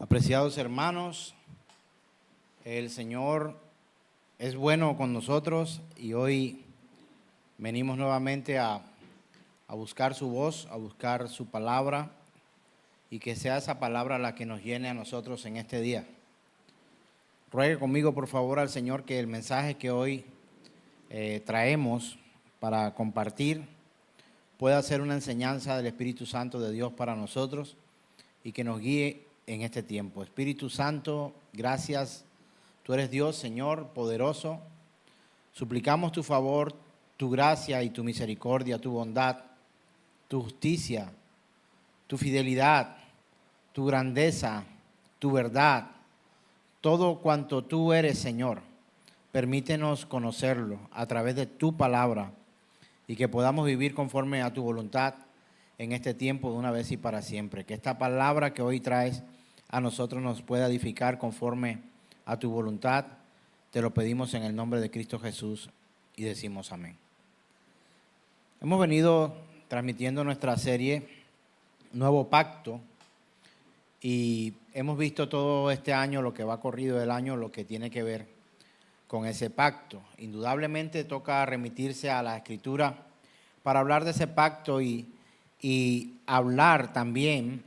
Apreciados hermanos, el Señor es bueno con nosotros y hoy venimos nuevamente a buscar su voz, a buscar su palabra y que sea esa palabra la que nos llene a nosotros en este día. Ruegue conmigo por favor al Señor que el mensaje que hoy traemos para compartir pueda ser una enseñanza del Espíritu Santo de Dios para nosotros y que nos guíe en este tiempo. Espíritu Santo, gracias. Tú eres Dios, Señor, poderoso. Suplicamos tu favor, tu gracia y tu misericordia, tu bondad, tu justicia, tu fidelidad, tu grandeza, tu verdad. Todo cuanto tú eres, Señor, permítenos conocerlo a través de tu palabra y que podamos vivir conforme a tu voluntad en este tiempo de una vez y para siempre. Que esta palabra que hoy traes a nosotros nos pueda edificar conforme a tu voluntad. Te lo pedimos en el nombre de Cristo Jesús y decimos amén. Hemos venido transmitiendo nuestra serie Nuevo Pacto y hemos visto todo este año, lo que va corrido del año, lo que tiene que ver con ese pacto. Indudablemente toca remitirse a la Escritura para hablar de ese pacto y hablar también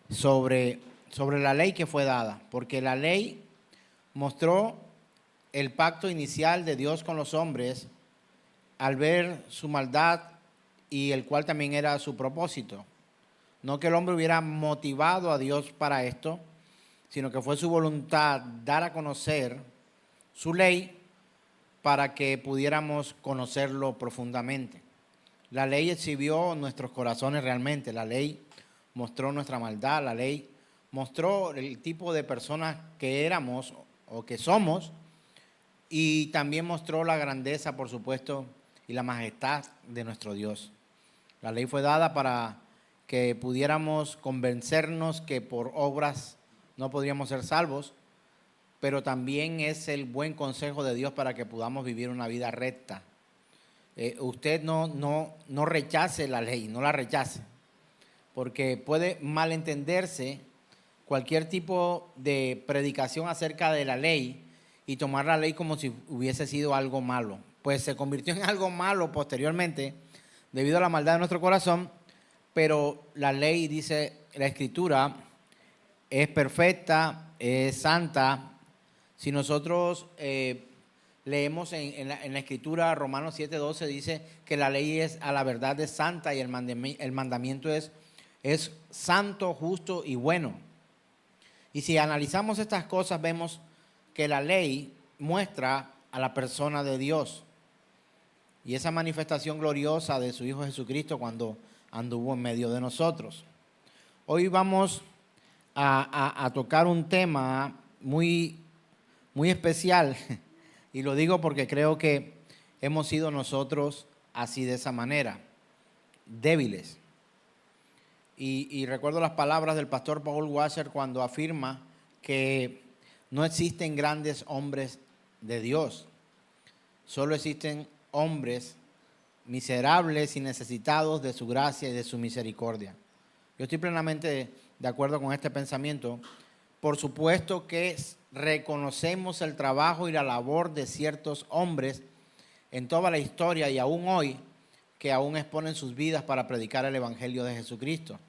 sobre la ley que fue dada, porque la ley mostró el pacto inicial de Dios con los hombres al ver su maldad y el cual también era su propósito. No que el hombre hubiera motivado a Dios para esto, sino que fue su voluntad dar a conocer su ley para que pudiéramos conocerlo profundamente. La ley exhibió nuestros corazones realmente, la ley mostró nuestra maldad, la ley mostró el tipo de personas que éramos o que somos y también mostró la grandeza, por supuesto, y la majestad de nuestro Dios. La ley fue dada para que pudiéramos convencernos que por obras no podríamos ser salvos, pero también es el buen consejo de Dios para que podamos vivir una vida recta. Usted no rechace la ley, no la rechace, porque puede malentenderse cualquier tipo de predicación acerca de la ley y tomar la ley como si hubiese sido algo malo. Pues se convirtió en algo malo posteriormente debido a la maldad de nuestro corazón, pero la ley, dice la Escritura, es perfecta, es santa. Si nosotros leemos en la Escritura, Romanos 7:12 dice que la ley es a la verdad es santa y el mandamiento es santo, justo y bueno. Y si analizamos estas cosas, vemos que la ley muestra a la persona de Dios y esa manifestación gloriosa de su Hijo Jesucristo cuando anduvo en medio de nosotros. Hoy vamos a tocar un tema muy especial y lo digo porque creo que hemos sido nosotros así de esa manera, débiles. Y recuerdo las palabras del pastor Paul Washer cuando afirma que no existen grandes hombres de Dios, solo existen hombres miserables y necesitados de su gracia y de su misericordia. Yo estoy plenamente de acuerdo con este pensamiento. Por supuesto que reconocemos el trabajo y la labor de ciertos hombres en toda la historia y aún hoy que aún exponen sus vidas para predicar el Evangelio de Jesucristo.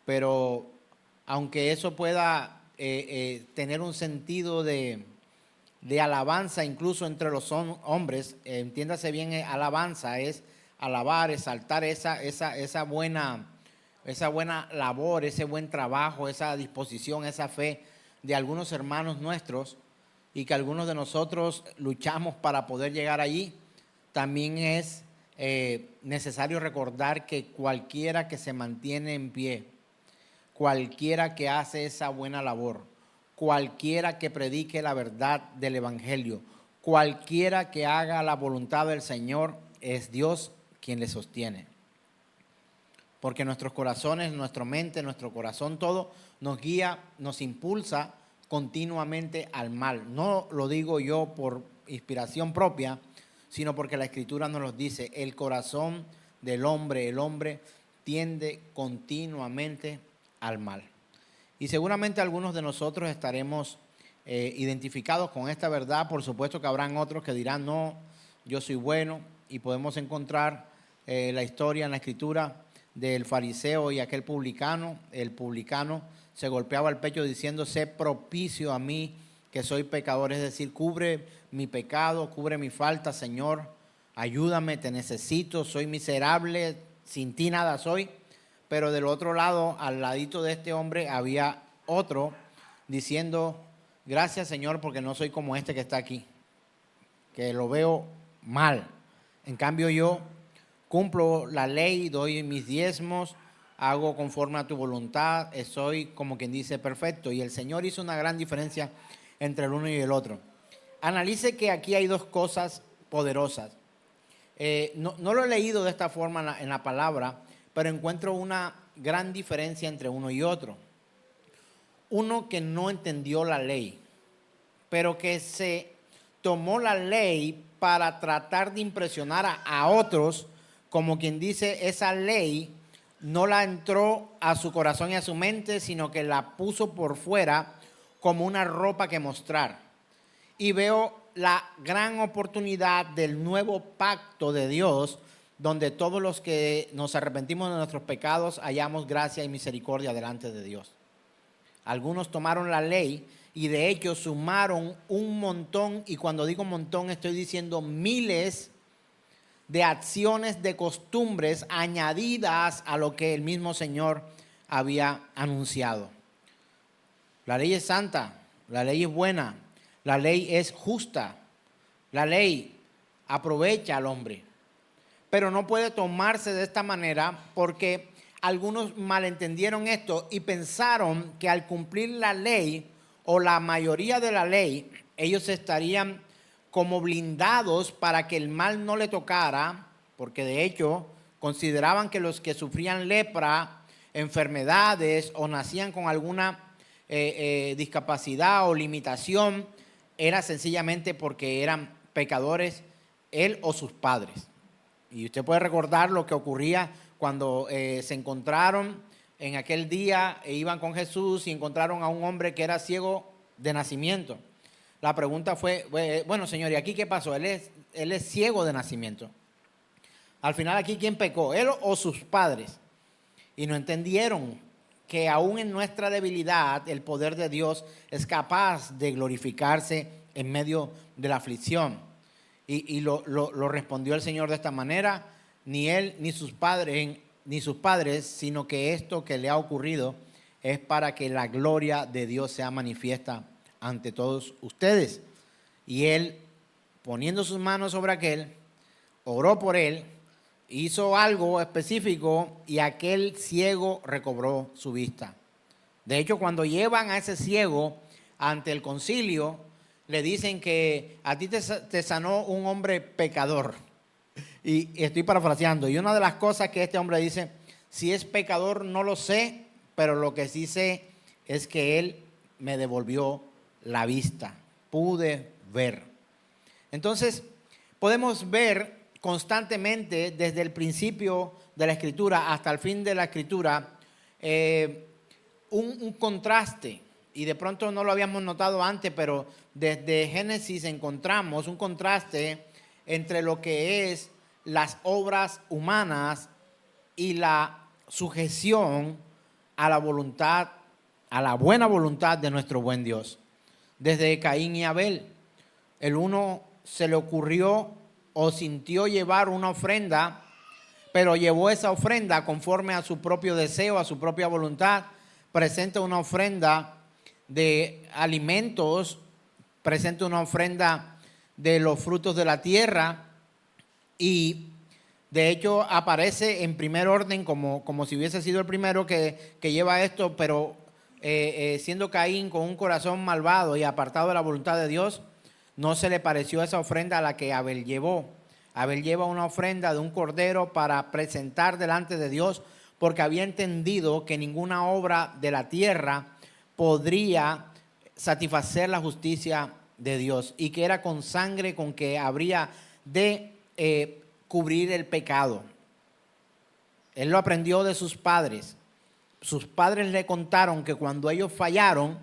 Pero aunque eso pueda tener un sentido de alabanza incluso entre los hombres, entiéndase bien, alabanza es alabar, exaltar esa buena labor, ese buen trabajo, esa disposición, esa fe de algunos hermanos nuestros y que algunos de nosotros luchamos para poder llegar allí. También es necesario recordar que cualquiera que se mantiene en pie, cualquiera que hace esa buena labor, cualquiera que predique la verdad del Evangelio, cualquiera que haga la voluntad del Señor, es Dios quien le sostiene. Porque nuestros corazones, nuestra mente, nuestro corazón, todo nos guía, nos impulsa continuamente al mal. No lo digo yo por inspiración propia, sino porque la Escritura nos lo dice. El corazón del hombre, el hombre tiende continuamente al mal. Y seguramente algunos de nosotros estaremos identificados con esta verdad. Por supuesto que habrán otros que dirán, no, yo soy bueno, y podemos encontrar la historia en la Escritura del fariseo y aquel publicano. El publicano se golpeaba el pecho diciendo, sé propicio a mí que soy pecador, es decir, cubre mi pecado, cubre mi falta, Señor, ayúdame, te necesito, soy miserable, sin ti nada soy. Pero del otro lado, al ladito de este hombre, había otro diciendo, gracias, Señor, porque no soy como este que está aquí, que lo veo mal. En cambio, yo cumplo la ley, doy mis diezmos, hago conforme a tu voluntad, soy como quien dice perfecto. Y el Señor hizo una gran diferencia entre el uno y el otro. Analice que aquí hay dos cosas poderosas. No lo he leído de esta forma en la palabra, pero encuentro una gran diferencia entre uno y otro. Uno que no entendió la ley, pero que se tomó la ley para tratar de impresionar a otros, como quien dice, esa ley no la entró a su corazón y a su mente, sino que la puso por fuera como una ropa que mostrar. Y veo la gran oportunidad del nuevo pacto de Dios, donde todos los que nos arrepentimos de nuestros pecados hallamos gracia y misericordia delante de Dios. Algunos tomaron la ley y de hecho sumaron un montón, y cuando digo montón estoy diciendo miles de acciones, de costumbres añadidas a lo que el mismo Señor había anunciado. La ley es santa, la ley es buena, la ley es justa, la ley aprovecha al hombre. Pero no puede tomarse de esta manera porque algunos malentendieron esto y pensaron que al cumplir la ley o la mayoría de la ley, ellos estarían como blindados para que el mal no le tocara, porque de hecho consideraban que los que sufrían lepra, enfermedades o nacían con alguna discapacidad o limitación, era sencillamente porque eran pecadores, él o sus padres. Y usted puede recordar lo que ocurría cuando se encontraron en aquel día, iban con Jesús y encontraron a un hombre que era ciego de nacimiento. La pregunta fue, bueno, Señor, ¿y aquí qué pasó? Él es ciego de nacimiento. Al final, aquí, ¿quién pecó? ¿Él o sus padres? Y no entendieron que aún en nuestra debilidad el poder de Dios es capaz de glorificarse en medio de la aflicción. Y lo respondió el Señor de esta manera: ni él ni sus padres, sino que esto que le ha ocurrido es para que la gloria de Dios sea manifiesta ante todos ustedes. Y él, poniendo sus manos sobre aquel, oró por él, hizo algo específico y aquel ciego recobró su vista. De hecho, cuando llevan a ese ciego ante el concilio, le dicen que a ti te sanó un hombre pecador. Y estoy parafraseando. Y una de las cosas que este hombre dice, si es pecador no lo sé, pero lo que sí sé es que él me devolvió la vista. Pude ver. Entonces, podemos ver constantemente desde el principio de la Escritura hasta el fin de la Escritura un contraste. Y de pronto no lo habíamos notado antes, pero desde Génesis encontramos un contraste entre lo que es las obras humanas y la sujeción a la voluntad, a la buena voluntad de nuestro buen Dios. Desde Caín y Abel, el uno se le ocurrió o sintió llevar una ofrenda, pero llevó esa ofrenda conforme a su propio deseo, a su propia voluntad. Presenta una ofrenda de alimentos, presenta una ofrenda de los frutos de la tierra y de hecho aparece en primer orden como si hubiese sido el primero que lleva esto, pero siendo Caín con un corazón malvado y apartado de la voluntad de Dios, no se le pareció esa ofrenda a la que Abel llevó. Abel lleva una ofrenda de un cordero para presentar delante de Dios, porque había entendido que ninguna obra de la tierra podría satisfacer la justicia de Dios y que era con sangre con que habría de cubrir el pecado. Él lo aprendió de sus padres. sus padres le contaron que cuando ellos fallaron,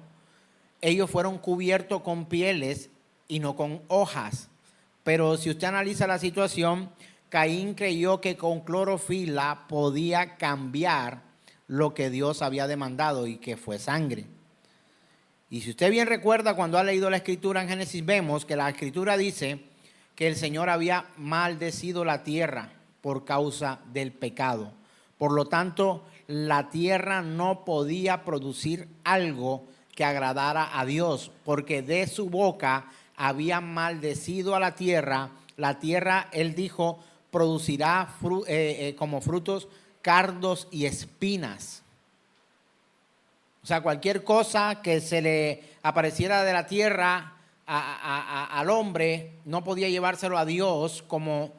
ellos fueron cubiertos con pieles y no con hojas. Pero si usted analiza la situación, Caín creyó que con clorofila podía cambiar lo que Dios había demandado y que fue sangre. Y si usted bien recuerda, cuando ha leído la escritura en Génesis, vemos que la escritura dice que el Señor había maldecido la tierra por causa del pecado. Por lo tanto, la tierra no podía producir algo que agradara a Dios, porque de su boca había maldecido a la tierra. La tierra, él dijo, producirá como frutos cardos y espinas. O sea, cualquier cosa que se le apareciera de la tierra al hombre no podía llevárselo a Dios como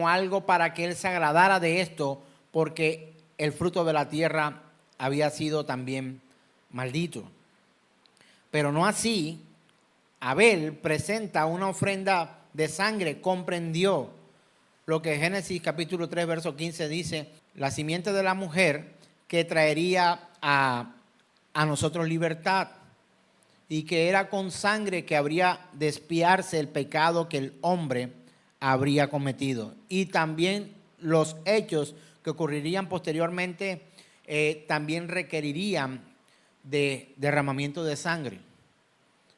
algo para que él se agradara de esto, porque el fruto de la tierra había sido también maldito. Pero no así. Abel presenta una ofrenda de sangre, comprendió lo que Génesis capítulo 3, verso 15 dice: la simiente de la mujer que traería a nosotros libertad, y que era con sangre que habría de expiarse el pecado que el hombre habría cometido. Y también los hechos que ocurrirían posteriormente también requerirían de derramamiento de sangre.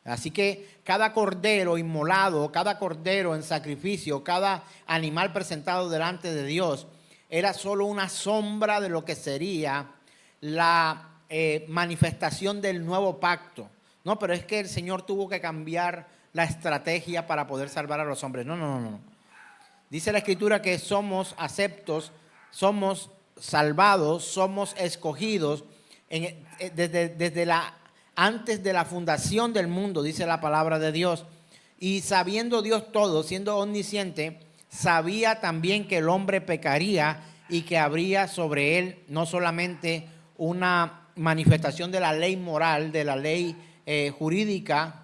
Así que cada cordero inmolado, cada cordero en sacrificio, cada animal presentado delante de Dios era solo una sombra de lo que sería la manifestación del nuevo pacto. No, pero es que el Señor tuvo que cambiar la estrategia para poder salvar a los hombres. No. Dice la Escritura que somos aceptos, somos salvados, somos escogidos antes de la fundación del mundo, dice la palabra de Dios. Y sabiendo Dios todo, siendo omnisciente, sabía también que el hombre pecaría y que habría sobre él no solamente una manifestación de la ley moral, de la ley jurídica,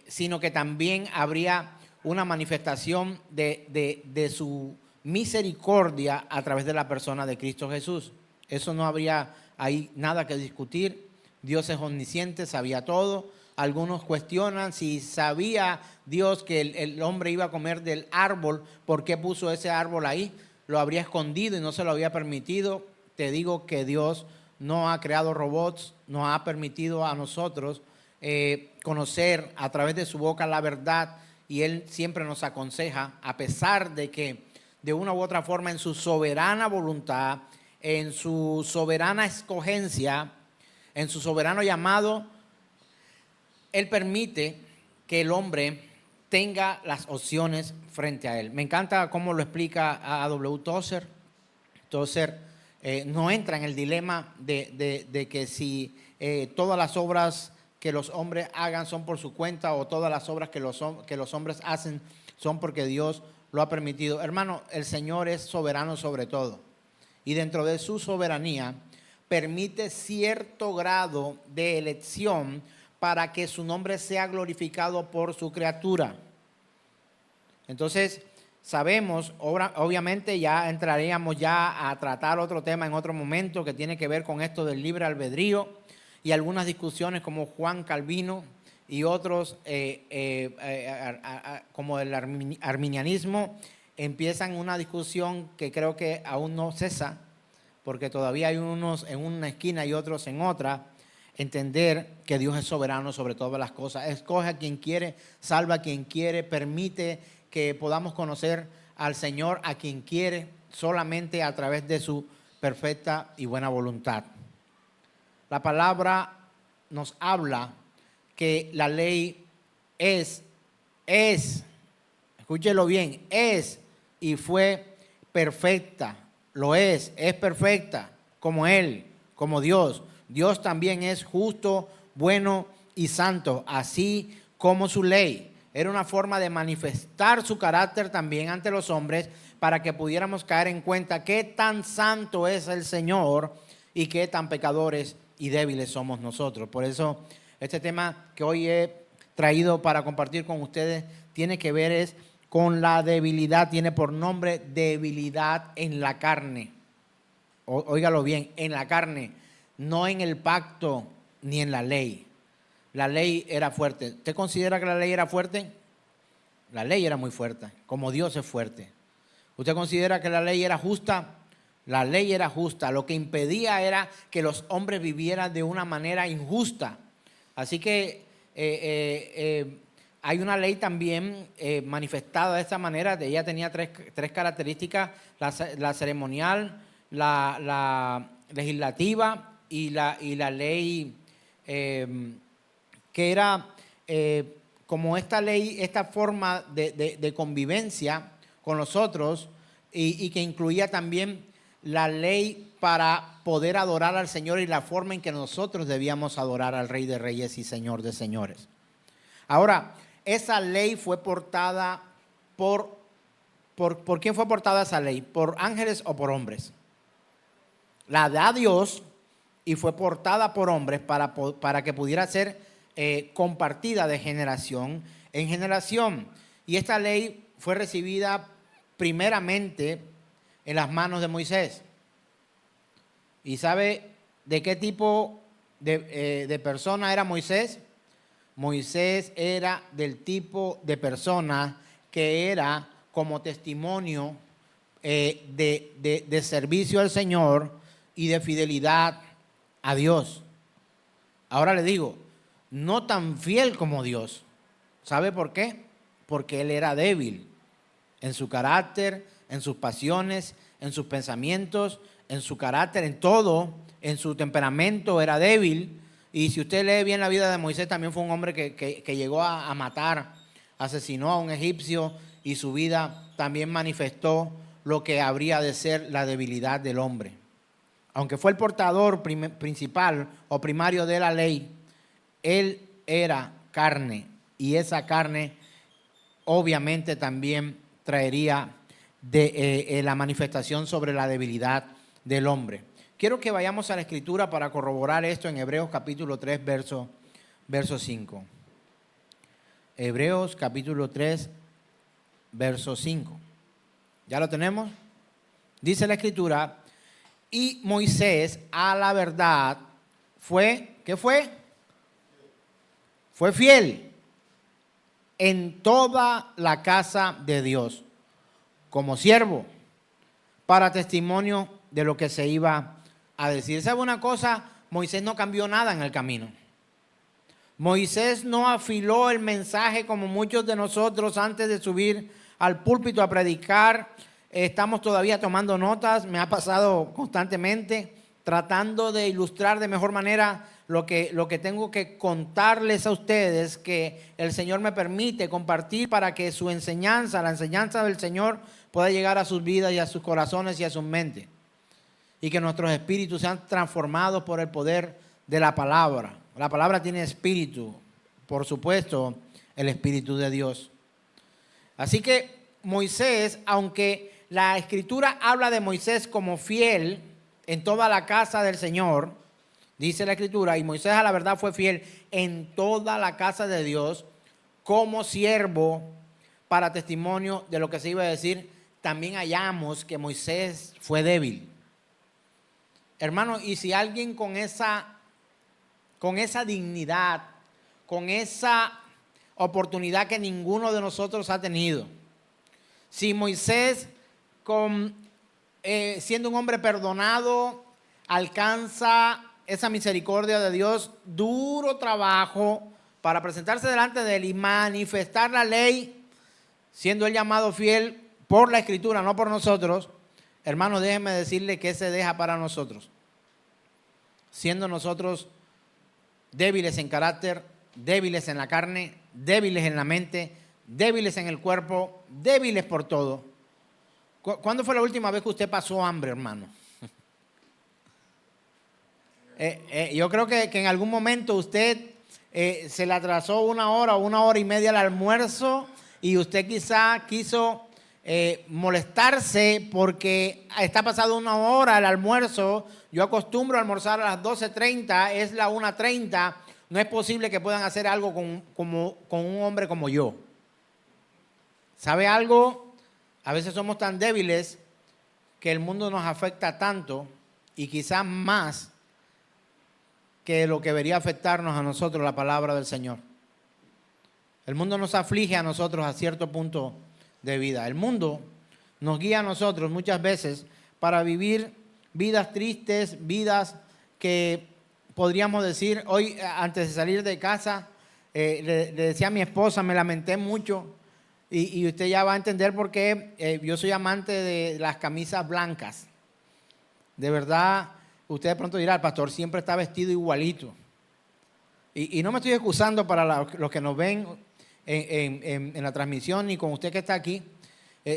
sino que también habría una manifestación de su misericordia a través de la persona de Cristo Jesús. Eso no habría ahí nada que discutir. Dios es omnisciente, sabía todo. Algunos cuestionan si sabía Dios que el hombre iba a comer del árbol, ¿por qué puso ese árbol ahí? Lo habría escondido y no se lo había permitido. Te digo que Dios no ha creado robots, nos ha permitido a nosotros conocer a través de su boca la verdad, y Él siempre nos aconseja, a pesar de que de una u otra forma en su soberana voluntad, en su soberana escogencia, en su soberano llamado, Él permite que el hombre tenga las opciones frente a Él. Me encanta cómo lo explica A.W. Tozer. Tozer no entra en el dilema de que si todas las obras que los hombres hagan son por su cuenta, o todas las obras que los hombres hacen son porque Dios lo ha permitido. Hermano, el Señor es soberano sobre todo, y dentro de su soberanía permite cierto grado de elección para que su nombre sea glorificado por su criatura. Entonces, sabemos, obviamente ya entraríamos ya a tratar otro tema en otro momento que tiene que ver con esto del libre albedrío, y algunas discusiones como Juan Calvino y otros como el arminianismo empiezan una discusión que creo que aún no cesa, porque todavía hay unos en una esquina y otros en otra. Entender que Dios es soberano sobre todas las cosas, escoge a quien quiere, salva a quien quiere, permite que podamos conocer al Señor a quien quiere, solamente a través de su perfecta y buena voluntad. La palabra nos habla que la ley es, escúchelo bien, es y fue perfecta, lo es perfecta, como Él, como Dios. Dios también es justo, bueno y santo, así como su ley. Era una forma de manifestar su carácter también ante los hombres, para que pudiéramos caer en cuenta qué tan santo es el Señor y qué tan pecadores y débiles somos nosotros. Por eso este tema que hoy he traído para compartir con ustedes tiene que ver con la debilidad, tiene por nombre debilidad en la carne. Óigalo bien, en la carne. no en el pacto ni en la ley. La ley era fuerte. ¿Usted considera que la ley era fuerte? La ley era muy fuerte, como Dios es fuerte. ¿Usted considera que la ley era justa? La ley era justa. Lo que impedía era que los hombres vivieran de una manera injusta. Así que hay una ley también manifestada de esta manera. Ella tenía tres características: la ceremonial, la legislativa y la ley que era como esta ley, esta forma de convivencia con los otros y que incluía también la ley para poder adorar al Señor y la forma en que nosotros debíamos adorar al Rey de Reyes y Señor de Señores. Ahora, esa ley fue portada ¿por quién fue portada esa ley? ¿Por ángeles o por hombres? La da Dios y fue portada por hombres para que pudiera ser compartida de generación en generación. Y esta ley fue recibida primeramente en las manos de Moisés. ¿Y sabe de qué tipo de persona era Moisés? Moisés era del tipo de persona que era como testimonio de servicio al Señor y de fidelidad a Dios. Ahora le digo, no tan fiel como Dios. ¿Sabe por qué? Porque él era débil en su carácter, en sus pasiones, en sus pensamientos, en su carácter, en todo, en su temperamento era débil. Y si usted lee bien la vida de Moisés, también fue un hombre que llegó a matar, asesinó a un egipcio, y su vida también manifestó lo que habría de ser la debilidad del hombre. Aunque fue el portador principal o primario de la ley, él era carne, y esa carne obviamente también traería la manifestación sobre la debilidad del hombre. Quiero que vayamos a la Escritura para corroborar esto en Hebreos capítulo 3, verso 5. Hebreos capítulo 3, verso 5. ¿Ya lo tenemos? Dice la Escritura: y Moisés a la verdad fue, ¿qué fue? Fue fiel en toda la casa de Dios, como siervo, para testimonio de lo que se iba a decir. ¿Sabe una cosa? Moisés no cambió nada en el camino. Moisés no afiló el mensaje como muchos de nosotros antes de subir al púlpito a predicar. Estamos todavía tomando notas, me ha pasado constantemente, tratando de ilustrar de mejor manera lo que tengo que contarles a ustedes, que el Señor me permite compartir para que su enseñanza, la enseñanza del Señor, pueda llegar a sus vidas y a sus corazones y a sus mentes. Y que nuestros espíritus sean transformados por el poder de la palabra. La palabra tiene espíritu, por supuesto, el Espíritu de Dios. Así que Moisés, aunque la Escritura habla de Moisés como fiel en toda la casa del Señor, dice la Escritura, y Moisés a la verdad fue fiel en toda la casa de Dios como siervo para testimonio de lo que se iba a decir, también hallamos que Moisés fue débil. Hermano, y si alguien con esa dignidad, con esa oportunidad que ninguno de nosotros ha tenido, si Moisés, siendo un hombre perdonado, alcanza esa misericordia de Dios, duro trabajo para presentarse delante de él y manifestar la ley, siendo él llamado fiel por la Escritura, no por nosotros, hermano, déjenme decirle que se deja para nosotros. Siendo nosotros débiles en carácter, débiles en la carne, débiles en la mente, débiles en el cuerpo, débiles por todo. ¿Cuándo fue la última vez que usted pasó hambre, hermano? Yo creo que en algún momento usted se le atrasó 1 hora o 1 hora y media al almuerzo y usted quizá quiso molestarse porque está pasado 1 hora el almuerzo. Yo acostumbro a almorzar a las 12:30, es la 1:30. No es posible que puedan hacer algo con un hombre como yo. ¿Sabe algo? A veces somos tan débiles que el mundo nos afecta tanto y quizás más que lo que debería afectarnos a nosotros, la palabra del Señor. El mundo nos aflige a nosotros a cierto punto de vida. El mundo nos guía a nosotros muchas veces para vivir vidas tristes, vidas que podríamos decir, hoy antes de salir de casa, le decía a mi esposa, me lamenté mucho y usted ya va a entender por qué yo soy amante de las camisas blancas. De verdad, usted de pronto dirá, el pastor siempre está vestido igualito. Y no me estoy excusando para los que nos ven en la transmisión ni con usted que está aquí.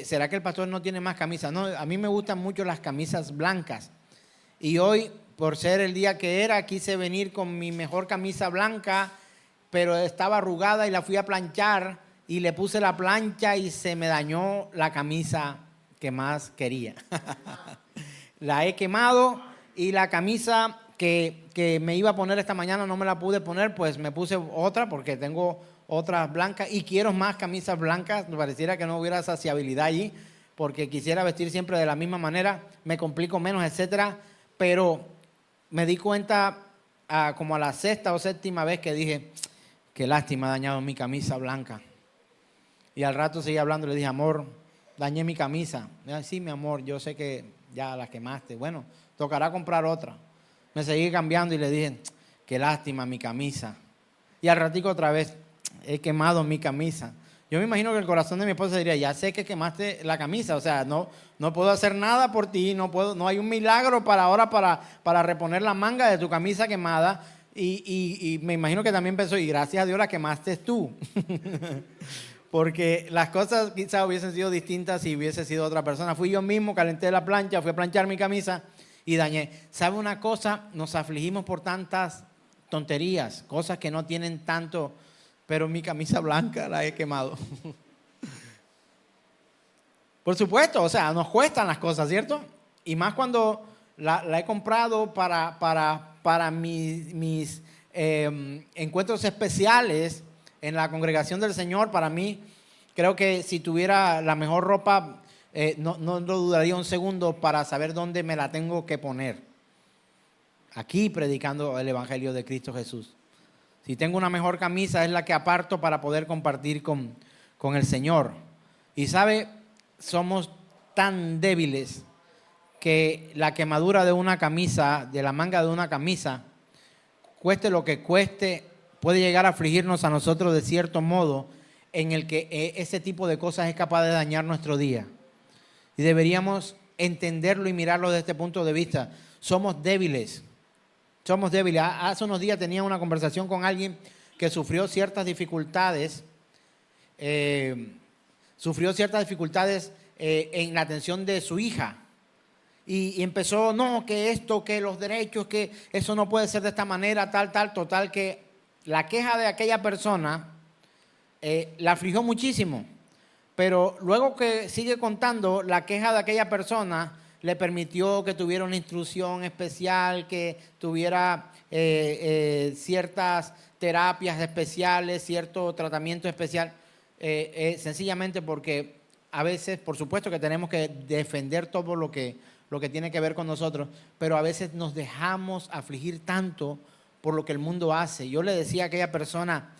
¿Será que el pastor no tiene más camisas? No, a mí me gustan mucho las camisas blancas. Y hoy, por ser el día que era, quise venir con mi mejor camisa blanca, pero estaba arrugada y la fui a planchar y le puse la plancha y se me dañó la camisa que más quería. La he quemado y la camisa que me iba a poner esta mañana no me la pude poner, pues me puse otra porque tengo otras blancas y quiero más camisas blancas. Me pareciera que no hubiera saciabilidad allí porque quisiera vestir siempre de la misma manera, me complico menos, etcétera. Pero me di cuenta como a la sexta o séptima vez que dije, qué lástima, he dañado mi camisa blanca. Y al rato seguí hablando, le dije, amor, dañé mi camisa. Me dijo, sí, mi amor, yo sé que ya la quemaste. Bueno, tocará comprar otra. Me seguí cambiando y le dije, qué lástima mi camisa. Y al ratico otra vez, he quemado mi camisa. Yo me imagino que el corazón de mi esposa diría, ya sé que quemaste la camisa, o sea, no puedo hacer nada por ti, no hay un milagro para ahora para reponer la manga de tu camisa quemada. Y me imagino que también pensó, y gracias a Dios la quemaste tú. Porque las cosas quizás hubiesen sido distintas si hubiese sido otra persona. Fui yo mismo, calenté la plancha, fui a planchar mi camisa y dañé. ¿Sabe una cosa? Nos afligimos por tantas tonterías, cosas que no tienen tanto, pero mi camisa blanca la he quemado. Por supuesto, o sea, nos cuestan las cosas, ¿cierto? Y más cuando la he comprado para mis encuentros especiales en la congregación del Señor. Para mí, creo que si tuviera la mejor ropa, no lo dudaría un segundo para saber dónde me la tengo que poner. Aquí predicando el Evangelio de Cristo Jesús. Si tengo una mejor camisa, es la que aparto para poder compartir con el Señor. Y sabe, somos tan débiles que la quemadura de una camisa, de la manga de una camisa, cueste lo que cueste, puede llegar a afligirnos a nosotros de cierto modo en el que ese tipo de cosas es capaz de dañar nuestro día. Y deberíamos entenderlo y mirarlo desde este punto de vista. Somos débiles. Somos débiles. Hace unos días tenía una conversación con alguien que sufrió ciertas dificultades. En la atención de su hija. Y empezó, no, que esto, que los derechos, que eso no puede ser de esta manera, total, que la queja de aquella persona la afligió muchísimo. Pero luego que sigue contando, la queja de aquella persona le permitió que tuviera una instrucción especial, que tuviera ciertas terapias especiales, cierto tratamiento especial, sencillamente porque a veces, por supuesto que tenemos que defender todo lo que tiene que ver con nosotros, pero a veces nos dejamos afligir tanto por lo que el mundo hace. Yo le decía a aquella persona,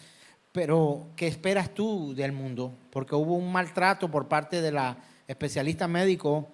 pero ¿qué esperas tú del mundo? Porque hubo un maltrato por parte de la especialista médico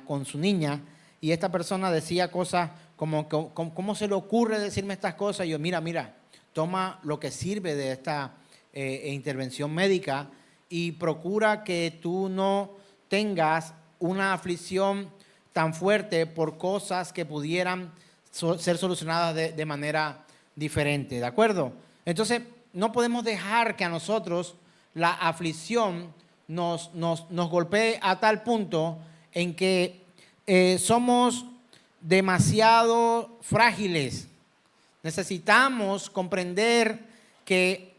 con su niña, y esta persona decía cosas como, ¿cómo se le ocurre decirme estas cosas? Y yo, mira, toma lo que sirve de esta intervención médica y procura que tú no tengas una aflicción tan fuerte por cosas que pudieran ser solucionadas de manera diferente, ¿de acuerdo? Entonces, no podemos dejar que a nosotros la aflicción nos golpee a tal punto en que somos demasiado frágiles. Necesitamos comprender que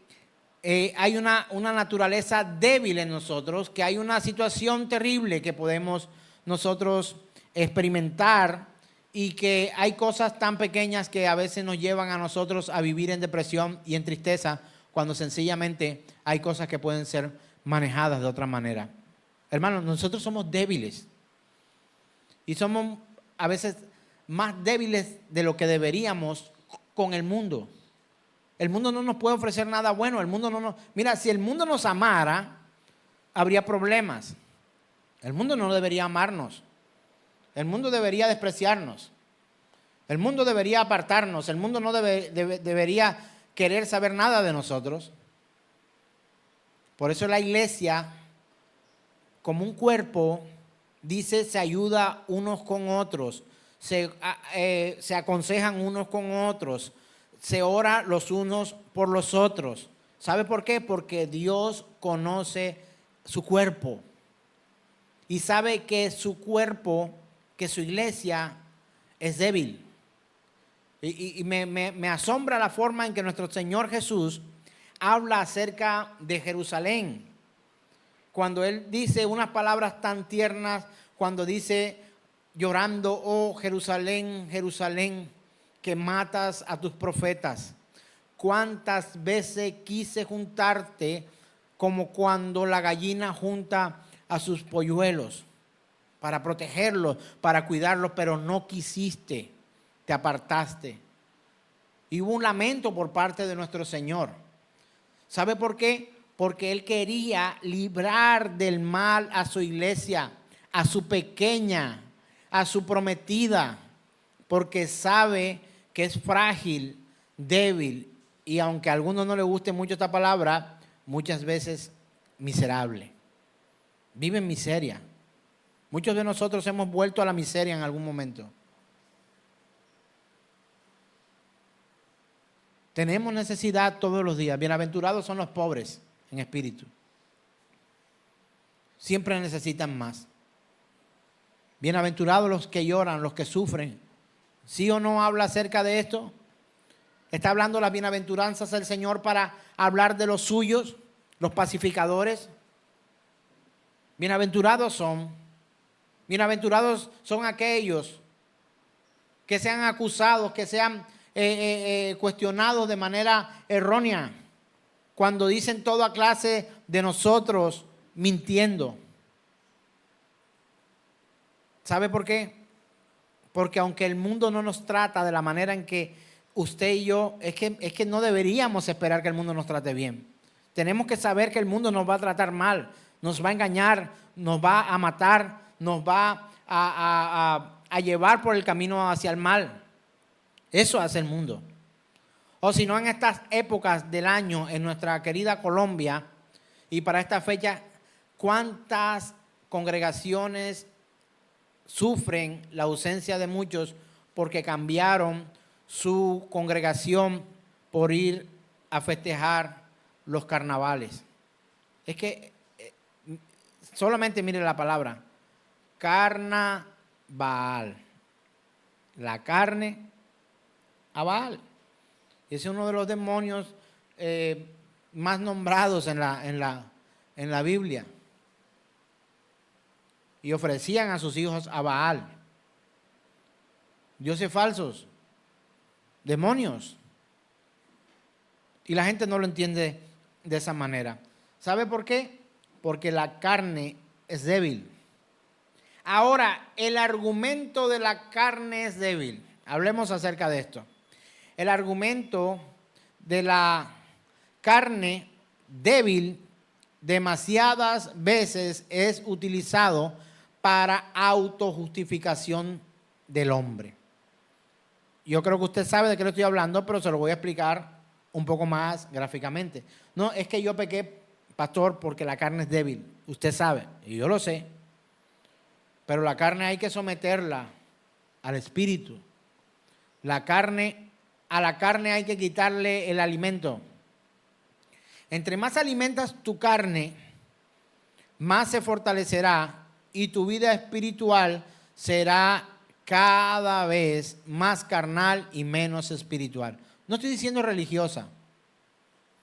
hay una naturaleza débil en nosotros, que hay una situación terrible que podemos nosotros experimentar y que hay cosas tan pequeñas que a veces nos llevan a nosotros a vivir en depresión y en tristeza cuando sencillamente hay cosas que pueden ser manejadas de otra manera. Hermanos, nosotros somos débiles y somos a veces más débiles de lo que deberíamos con el mundo. El mundo no nos puede ofrecer nada bueno. El mundo no nos... Mira, si el mundo nos amara, habría problemas. El mundo no debería amarnos. El mundo debería despreciarnos. El mundo debería apartarnos. El mundo no debería querer saber nada de nosotros. Por eso la iglesia, como un cuerpo, dice, se ayuda unos con otros, se aconsejan unos con otros, se ora los unos por los otros. ¿Sabe por qué? Porque Dios conoce su cuerpo y sabe que su cuerpo, que su iglesia es débil. Y me asombra la forma en que nuestro Señor Jesús habla acerca de Jerusalén. Cuando Él dice unas palabras tan tiernas, cuando dice llorando, oh Jerusalén, Jerusalén, que matas a tus profetas. Cuántas veces quise juntarte como cuando la gallina junta a sus polluelos para protegerlos, para cuidarlos, pero no quisiste, te apartaste. Y hubo un lamento por parte de nuestro Señor. ¿Sabe por qué? Porque Él quería librar del mal a su iglesia, a su pequeña, a su prometida, porque sabe que es frágil, débil, y aunque a algunos no les guste mucho esta palabra, muchas veces miserable. Vive en miseria. Muchos de nosotros hemos vuelto a la miseria en algún momento. Tenemos necesidad todos los días. Bienaventurados son los pobres en espíritu. Siempre necesitan más. Bienaventurados los que lloran, los que sufren. ¿Sí o no habla acerca de esto? Está hablando las bienaventuranzas del Señor para hablar de los suyos, los pacificadores. Bienaventurados son aquellos que sean acusados, que sean cuestionados de manera errónea, cuando dicen toda clase de nosotros mintiendo. ¿Sabe por qué? Porque aunque el mundo no nos trata de la manera en que usted y yo, es que no deberíamos esperar que el mundo nos trate bien. Tenemos que saber que el mundo nos va a tratar mal, nos va a engañar, nos va a matar, nos va a llevar por el camino hacia el mal. Eso hace el mundo. O si no, en estas épocas del año, en nuestra querida Colombia, y para esta fecha, ¿cuántas congregaciones sufren la ausencia de muchos porque cambiaron su congregación por ir a festejar los carnavales? Es que solamente mire la palabra, carnaval, la carne a Baal. Ese es uno de los demonios más nombrados en la Biblia. Y ofrecían a sus hijos a Baal. Dioses falsos, demonios. Y la gente no lo entiende de esa manera. ¿Sabe por qué? Porque la carne es débil. Ahora, el argumento de la carne es débil. Hablemos acerca de esto. El argumento de la carne débil demasiadas veces es utilizado para autojustificación del hombre. Yo creo que usted sabe de qué le estoy hablando, pero se lo voy a explicar un poco más gráficamente. No, es que yo pequé, pastor, porque la carne es débil. Usted sabe, y yo lo sé. Pero la carne hay que someterla al espíritu. A la carne hay que quitarle el alimento. Entre más alimentas tu carne, más se fortalecerá y tu vida espiritual será cada vez más carnal y menos espiritual. No estoy diciendo religiosa.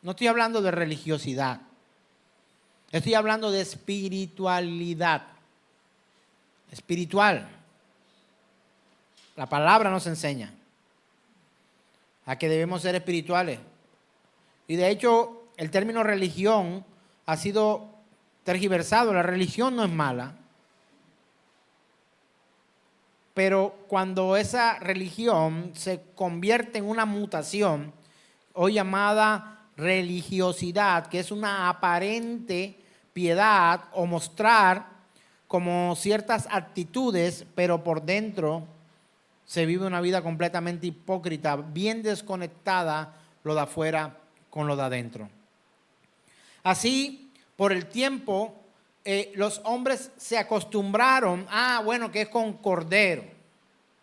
No estoy hablando de religiosidad. Estoy hablando de espiritualidad. Espiritual. La palabra nos enseña a que debemos ser espirituales. Y de hecho, el término religión ha sido tergiversado. La religión no es mala. pero cuando esa religión se convierte en una mutación, hoy llamada religiosidad, que es una aparente piedad o mostrar como ciertas actitudes, pero por dentro se vive una vida completamente hipócrita, bien desconectada lo de afuera con lo de adentro. Así, por el tiempo, los hombres se acostumbraron, que es con cordero.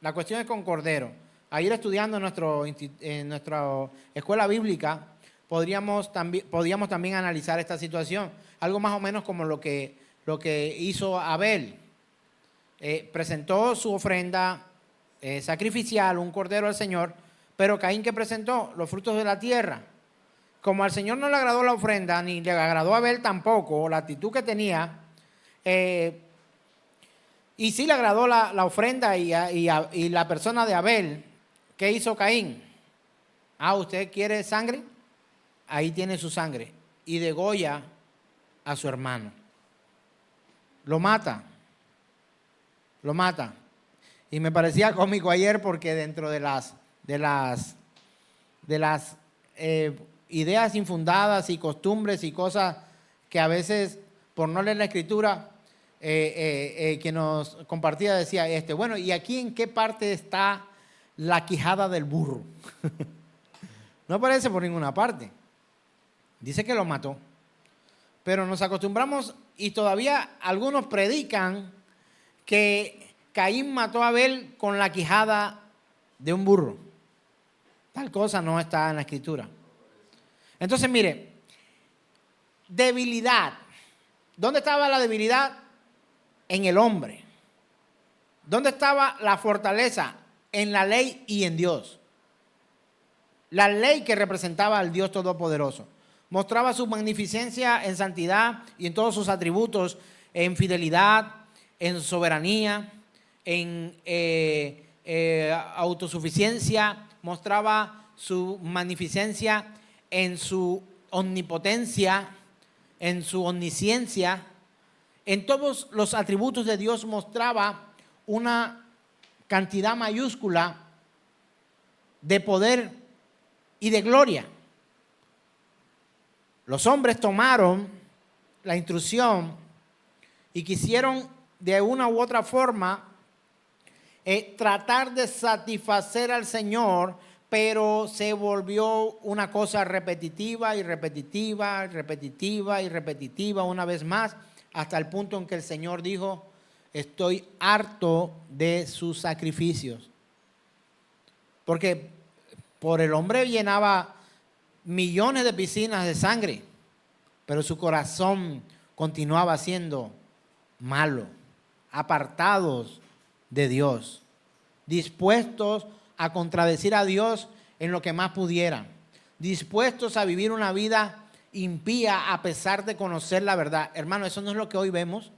La cuestión es con cordero. Ayer estudiando en nuestra escuela bíblica, podíamos también analizar esta situación. Algo más o menos como lo que hizo Abel. Presentó su ofrenda sacrificial, un cordero al Señor, pero Caín, ¿qué presentó? Los frutos de la tierra. Como al Señor no le agradó la ofrenda, ni le agradó a Abel tampoco, la actitud que tenía, y sí le agradó la ofrenda y la persona de Abel, ¿qué hizo Caín? ¿Usted quiere sangre? Ahí tiene su sangre. Y degolla a su hermano. Lo mata. Y me parecía cómico ayer porque dentro de las ideas infundadas y costumbres y cosas que a veces, por no leer la Escritura, que nos compartía decía, bueno, ¿y aquí en qué parte está la quijada del burro? No aparece por ninguna parte. Dice que lo mató. Pero nos acostumbramos y todavía algunos predican que Caín mató a Abel con la quijada de un burro. Tal cosa no está en la Escritura. Entonces, mire, debilidad. ¿Dónde estaba la debilidad? En el hombre. ¿Dónde estaba la fortaleza? En la ley y en Dios. La ley que representaba al Dios Todopoderoso. Mostraba su magnificencia en santidad y en todos sus atributos, en fidelidad, en soberanía, en autosuficiencia. Mostraba su magnificencia en su omnipotencia, en su omnisciencia. En todos los atributos de Dios mostraba una cantidad mayúscula de poder y de gloria. Los hombres tomaron la instrucción y quisieron de una u otra forma tratar de satisfacer al Señor, pero se volvió una cosa repetitiva y repetitiva, repetitiva y repetitiva una vez más, hasta el punto en que el Señor dijo, estoy harto de sus sacrificios. Porque por el hombre llenaba millones de piscinas de sangre, pero su corazón continuaba siendo malo, apartados de Dios, dispuestos a contradecir a Dios en lo que más pudieran, dispuestos a vivir una vida impía a pesar de conocer la verdad. Hermano, eso no es lo que hoy vemos.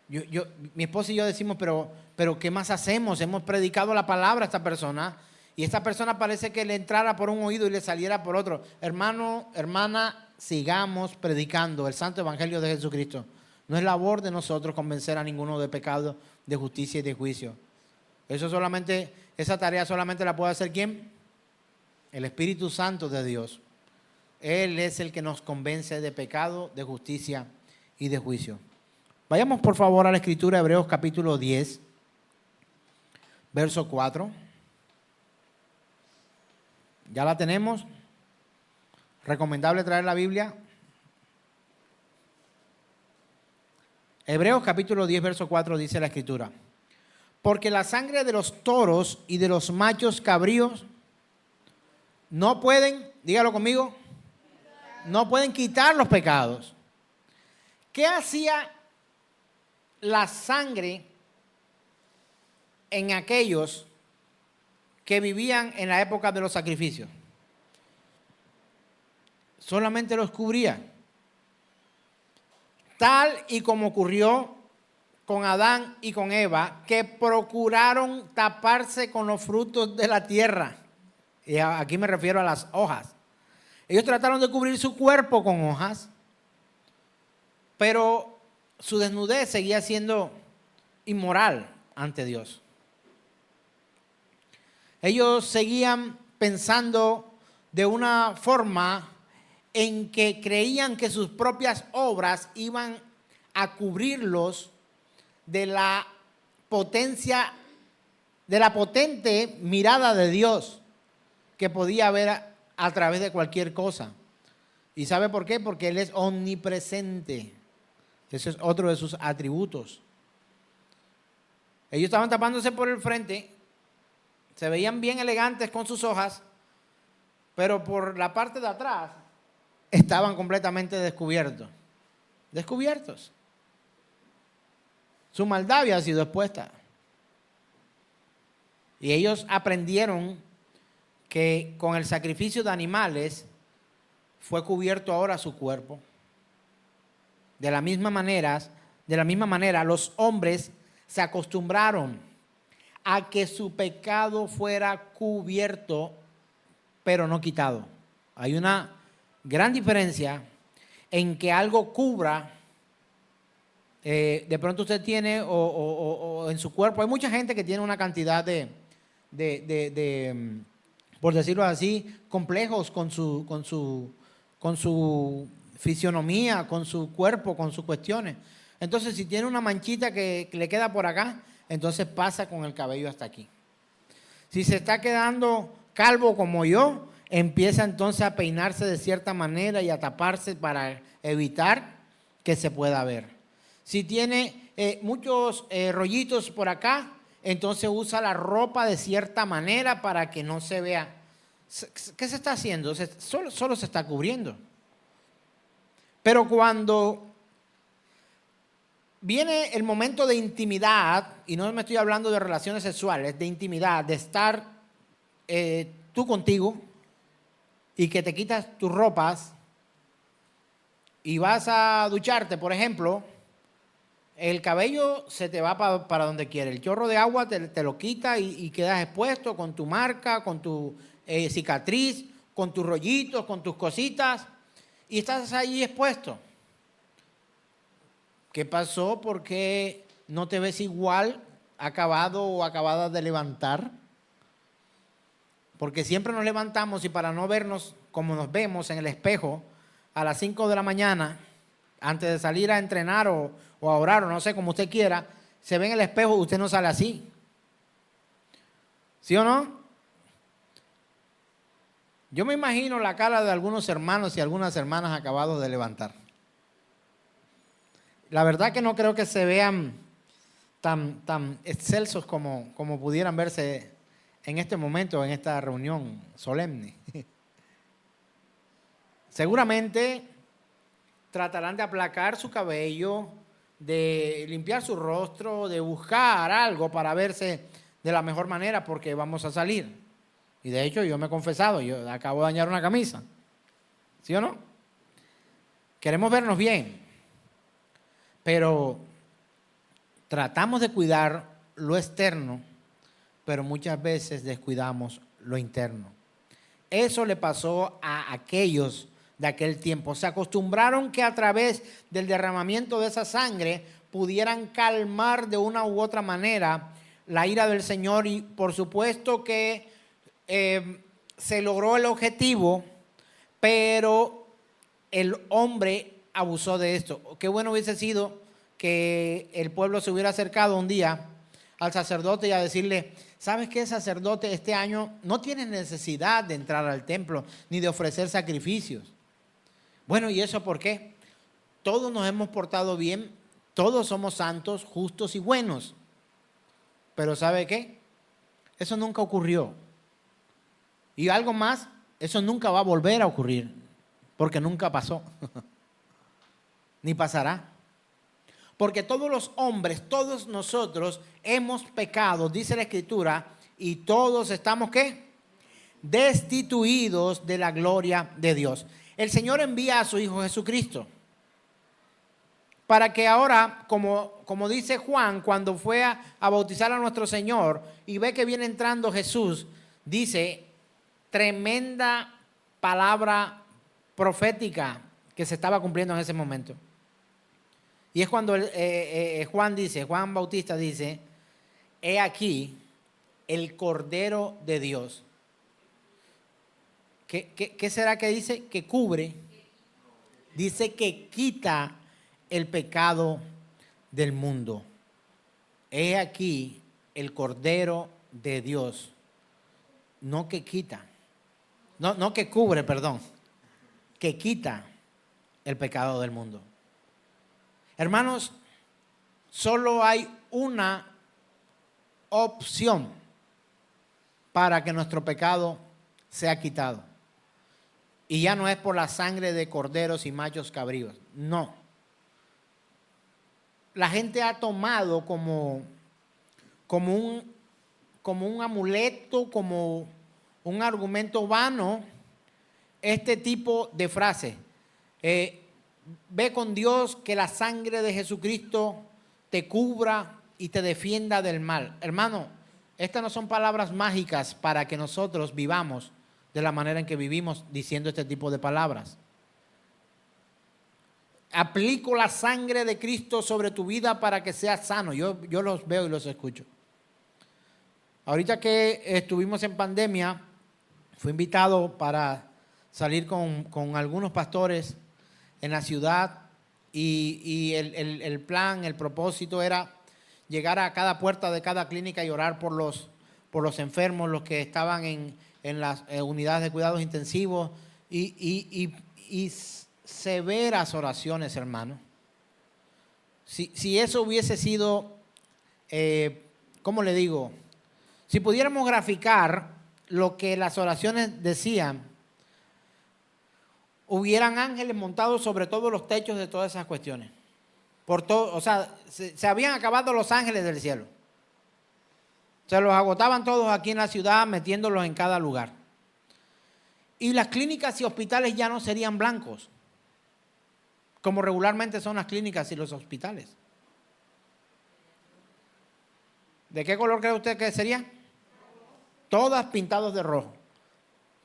Mi esposa y yo decimos, pero ¿qué más hacemos? Hemos predicado la palabra a esta persona y esta persona parece que le entrara por un oído y le saliera por otro. Hermano, hermana, sigamos predicando el santo evangelio de Jesucristo. No es labor de nosotros convencer a ninguno de pecado, de justicia y de juicio. Esa tarea solamente la puede hacer ¿quién? El Espíritu Santo de Dios. Él es el que nos convence de pecado, de justicia y de juicio. Vayamos por favor a la Escritura, Hebreos capítulo 10, verso 4. ¿Ya la tenemos? ¿Recomendable traer la Biblia? Hebreos capítulo 10, verso 4 dice la Escritura. Porque la sangre de los toros y de los machos cabríos no pueden, dígalo conmigo, no pueden quitar los pecados. ¿Qué hacía la sangre en aquellos que vivían en la época de los sacrificios? Solamente los cubría. Tal y como ocurrió con Adán y con Eva, que procuraron taparse con los frutos de la tierra. Y aquí me refiero a las hojas. Ellos trataron de cubrir su cuerpo con hojas, pero su desnudez seguía siendo inmoral ante Dios. Ellos seguían pensando de una forma en que creían que sus propias obras iban a cubrirlos de la potencia, de la potente mirada de Dios que podía ver a través de cualquier cosa. ¿Y sabe por qué? Porque Él es omnipresente. Ese es otro de sus atributos. Ellos estaban tapándose por el frente, se veían bien elegantes con sus hojas, pero por la parte de atrás estaban completamente descubiertos. Descubiertos. Su maldad había sido expuesta. Y ellos aprendieron que con el sacrificio de animales fue cubierto ahora su cuerpo. De la misma manera, los hombres se acostumbraron a que su pecado fuera cubierto, pero no quitado. Hay una gran diferencia en que algo cubra. De pronto usted tiene o en su cuerpo, hay mucha gente que tiene una cantidad de por decirlo así, complejos con su fisionomía, con su cuerpo, con sus cuestiones. Entonces, si tiene una manchita que le queda por acá, entonces pasa con el cabello hasta aquí. Si se está quedando calvo como yo, empieza entonces a peinarse de cierta manera y a taparse para evitar que se pueda ver. Si tiene muchos rollitos por acá, entonces usa la ropa de cierta manera para que no se vea. ¿Qué se está haciendo? Solo se está cubriendo. Pero cuando viene el momento de intimidad, y no me estoy hablando de relaciones sexuales, de intimidad, de estar tú contigo y que te quitas tus ropas y vas a ducharte, por ejemplo, el cabello se te va para donde quiere. El chorro de agua te lo quita y quedas expuesto con tu marca, con tu cicatriz, con tus rollitos, con tus cositas, y estás ahí expuesto. ¿Qué pasó? ¿Por qué no te ves igual, acabado o acabada de levantar? Porque siempre nos levantamos y para no vernos como nos vemos en el espejo a las 5 de la mañana, antes de salir a entrenar o a orar o no sé, como usted quiera, se ve en el espejo, usted no sale así. ¿Sí o no? Yo me imagino la cara de algunos hermanos y algunas hermanas acabados de levantar. La verdad que no creo que se vean tan excelsos como pudieran verse en este momento, en esta reunión solemne. Seguramente tratarán de aplacar su cabello, de limpiar su rostro, de buscar algo para verse de la mejor manera porque vamos a salir. Y de hecho yo me he confesado, yo acabo de dañar una camisa. ¿Sí o no? Queremos vernos bien, pero tratamos de cuidar lo externo, pero muchas veces descuidamos lo interno. Eso le pasó a aquellos de aquel tiempo. Se acostumbraron que a través del derramamiento de esa sangre pudieran calmar de una u otra manera la ira del Señor, y por supuesto que se logró el objetivo, pero el hombre abusó de esto. Qué bueno hubiese sido que el pueblo se hubiera acercado un día al sacerdote y a decirle: ¿sabes qué, sacerdote? Este año no tienes necesidad de entrar al templo ni de ofrecer sacrificios. Bueno, ¿y eso por qué? Todos nos hemos portado bien, todos somos santos, justos y buenos. Pero ¿sabe qué? Eso nunca ocurrió. Y algo más, eso nunca va a volver a ocurrir, porque nunca pasó, ni pasará. Porque todos los hombres, todos nosotros hemos pecado, dice la Escritura, y todos estamos, ¿qué? Destituidos de la gloria de Dios. El Señor envía a su Hijo Jesucristo para que ahora, como dice Juan, cuando fue a bautizar a nuestro Señor y ve que viene entrando Jesús, dice: tremenda palabra profética que se estaba cumpliendo en ese momento. Y es cuando Juan Bautista dice, he aquí el Cordero de Dios. ¿Qué será que dice? Que cubre. Dice que quita el pecado del mundo. He aquí el Cordero de Dios. No que quita. No que cubre, perdón. Que quita el pecado del mundo. Hermanos, solo hay una opción para que nuestro pecado sea quitado. Y ya no es por la sangre de corderos y machos cabríos. No. La gente ha tomado como un amuleto, como un argumento vano, este tipo de frase. Ve con Dios que la sangre de Jesucristo te cubra y te defienda del mal. Hermano, estas no son palabras mágicas para que nosotros vivamos de la manera en que vivimos diciendo este tipo de palabras. Aplico la sangre de Cristo sobre tu vida para que seas sano. Yo los veo y los escucho. Ahorita que estuvimos en pandemia, fui invitado para salir con algunos pastores en la ciudad y el plan, el propósito era llegar a cada puerta de cada clínica y orar por los enfermos, los que estaban en las unidades de cuidados intensivos y severas oraciones, hermano. Si eso hubiese sido, ¿cómo le digo? Si pudiéramos graficar lo que las oraciones decían, hubieran ángeles montados sobre todos los techos de todas esas cuestiones. O sea, se habían acabado los ángeles del cielo. Se los agotaban todos aquí en la ciudad, metiéndolos en cada lugar. Y las clínicas y hospitales ya no serían blancos, como regularmente son las clínicas y los hospitales. ¿De qué color cree usted que serían? Todas pintados de rojo.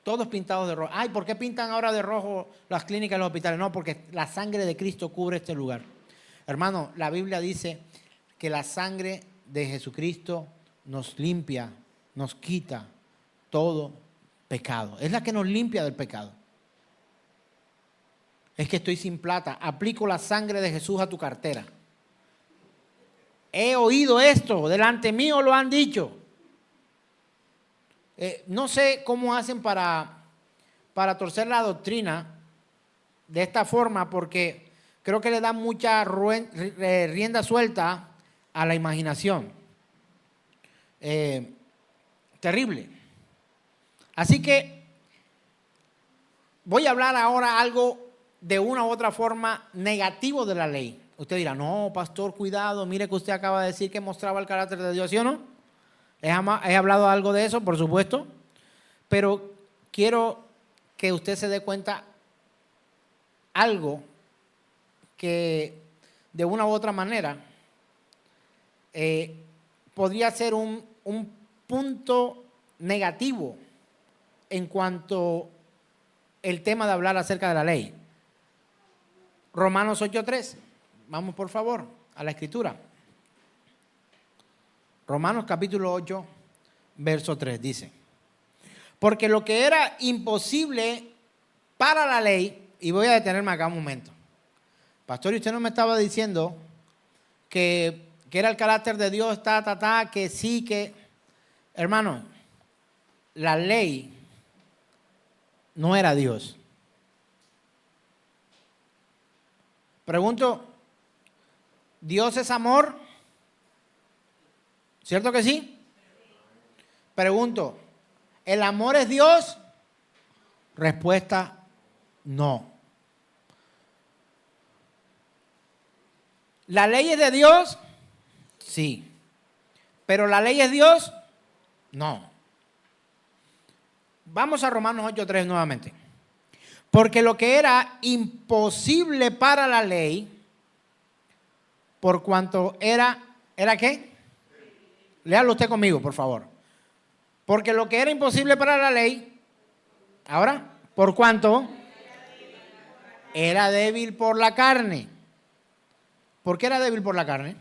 Todos pintados de rojo. Ay, ¿por qué pintan ahora de rojo las clínicas y los hospitales? No, porque la sangre de Cristo cubre este lugar. Hermano, la Biblia dice que la sangre de Jesucristo nos limpia, nos quita todo pecado. Es la que nos limpia del pecado. Es que estoy sin plata. Aplico la sangre de Jesús a tu cartera. He oído esto, delante mío lo han dicho. No sé cómo hacen para torcer la doctrina de esta forma, porque creo que le dan mucha rienda suelta a la imaginación. Terrible. Así que voy a hablar ahora algo de una u otra forma negativo de la ley. Usted dirá, no, pastor, cuidado, mire que usted acaba de decir que mostraba el carácter de Dios, ¿sí o no? He hablado algo de eso, por supuesto, pero quiero que usted se dé cuenta algo que de una u otra manera podría ser un punto negativo en cuanto el tema de hablar acerca de la ley. Romanos 8:3. Vamos por favor a la escritura. Romanos capítulo 8, verso 3 dice: porque lo que era imposible para la ley, y voy a detenerme acá un momento. Pastor, ¿y usted no me estaba diciendo que era el carácter de Dios, que sí, que... Hermano, la ley no era Dios. Pregunto, ¿Dios es amor? ¿Cierto que sí? Pregunto, ¿el amor es Dios? Respuesta, no. ¿La ley es de Dios? Sí. ¿Pero la ley es Dios? No. Vamos a Romanos 8:3 nuevamente. Porque lo que era imposible para la ley, por cuanto ¿era qué? Léalo usted conmigo, por favor. Porque lo que era imposible para la ley, ahora, por cuanto era débil por la carne. ¿Por qué era débil por la carne?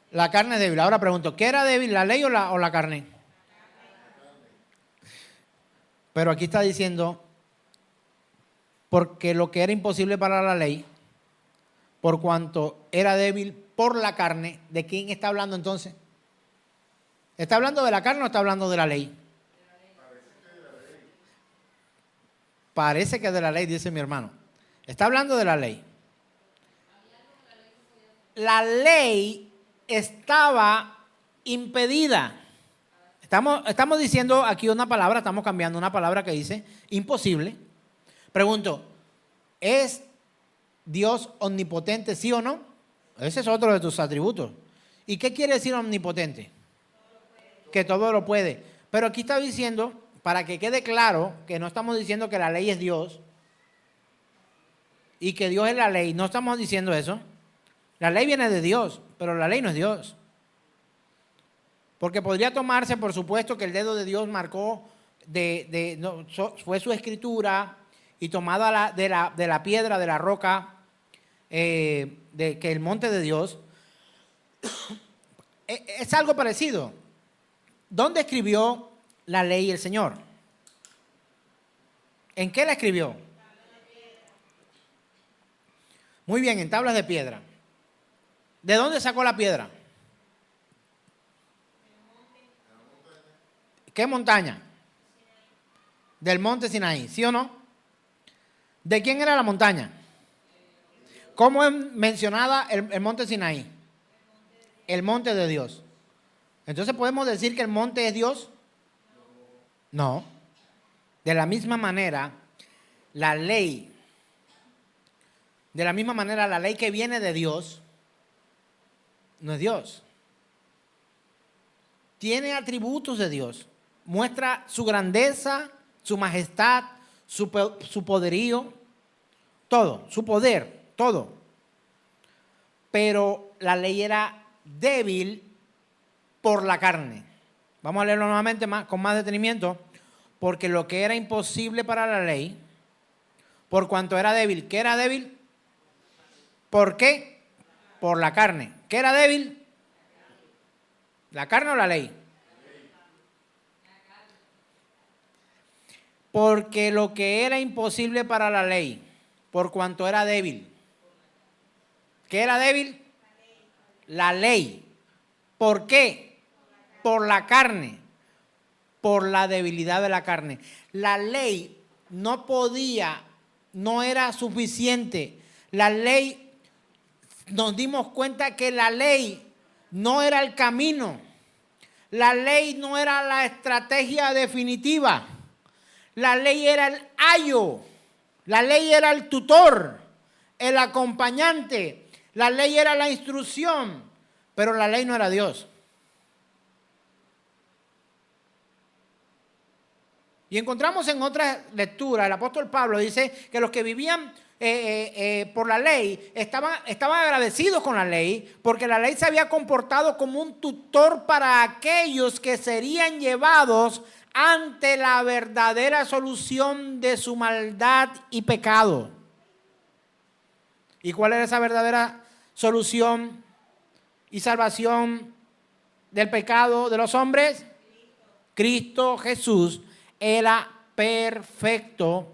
La carne es débil. Ahora pregunto, ¿qué era débil, la ley o la carne? Pero aquí está diciendo, porque lo que era imposible para la ley, por cuanto era débil por la carne, ¿de quién está hablando entonces? ¿Está hablando de la carne o está hablando de la ley? Parece que de la ley, dice mi hermano. Está hablando de la ley. La ley estaba impedida. Estamos diciendo aquí una palabra, estamos cambiando una palabra que dice imposible. Pregunto, ¿es Dios omnipotente, sí o no? Ese es otro de tus atributos. ¿Y qué quiere decir omnipotente? Que todo lo puede. Pero aquí está diciendo, para que quede claro, que no estamos diciendo que la ley es Dios y que Dios es la ley. No estamos diciendo eso. La ley viene de Dios, pero la ley no es Dios. Porque podría tomarse, por supuesto, que el dedo de Dios marcó, fue su escritura y tomada de la piedra, de la roca, que el monte de Dios. Es algo parecido. ¿Dónde escribió la ley el Señor? ¿En qué la escribió? Muy bien, en tablas de piedra. ¿De dónde sacó la piedra? ¿Qué montaña? Del monte Sinaí, ¿sí o no? ¿De quién era la montaña? ¿Cómo es mencionada el monte Sinaí? El monte de Dios. Entonces, ¿podemos decir que el monte es Dios? No. De la misma manera, la ley que viene de Dios, no es Dios. Tiene atributos de Dios. Muestra su grandeza, su majestad, su poderío, todo, su poder, todo. Pero la ley era débil por la carne. Vamos a leerlo nuevamente con más detenimiento. Porque lo que era imposible para la ley, por cuanto era débil. ¿Qué era débil? ¿Por qué? Por la carne. ¿Qué era débil? ¿La carne o la ley? Porque lo que era imposible para la ley, por cuanto era débil. ¿Qué era débil? La ley. ¿Por qué? Por la carne. Por la debilidad de la carne. La ley no podía, no era suficiente. La ley, nos dimos cuenta que la ley no era el camino. La ley no era la estrategia definitiva. La ley era el ayo. La ley era el tutor, el acompañante. La ley era la instrucción, pero la ley no era Dios. Y encontramos en otra lectura, el apóstol Pablo dice que los que vivían por la ley estaban agradecidos con la ley, porque la ley se había comportado como un tutor para aquellos que serían llevados ante la verdadera solución de su maldad y pecado. ¿Y cuál era esa verdadera solución y salvación del pecado de los hombres? Cristo Jesús era perfecto,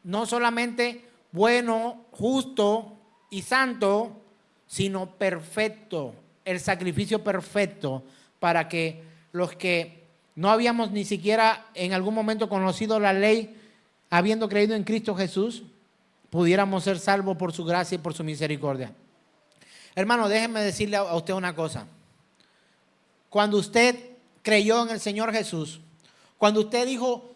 no solamente bueno, justo y santo, sino perfecto, el sacrificio perfecto para que los que no habíamos ni siquiera en algún momento conocido la ley, habiendo creído en Cristo Jesús, pudiéramos ser salvos por su gracia y por su misericordia. Hermano, déjeme decirle a usted una cosa. Cuando usted creyó en el Señor Jesús, cuando usted dijo,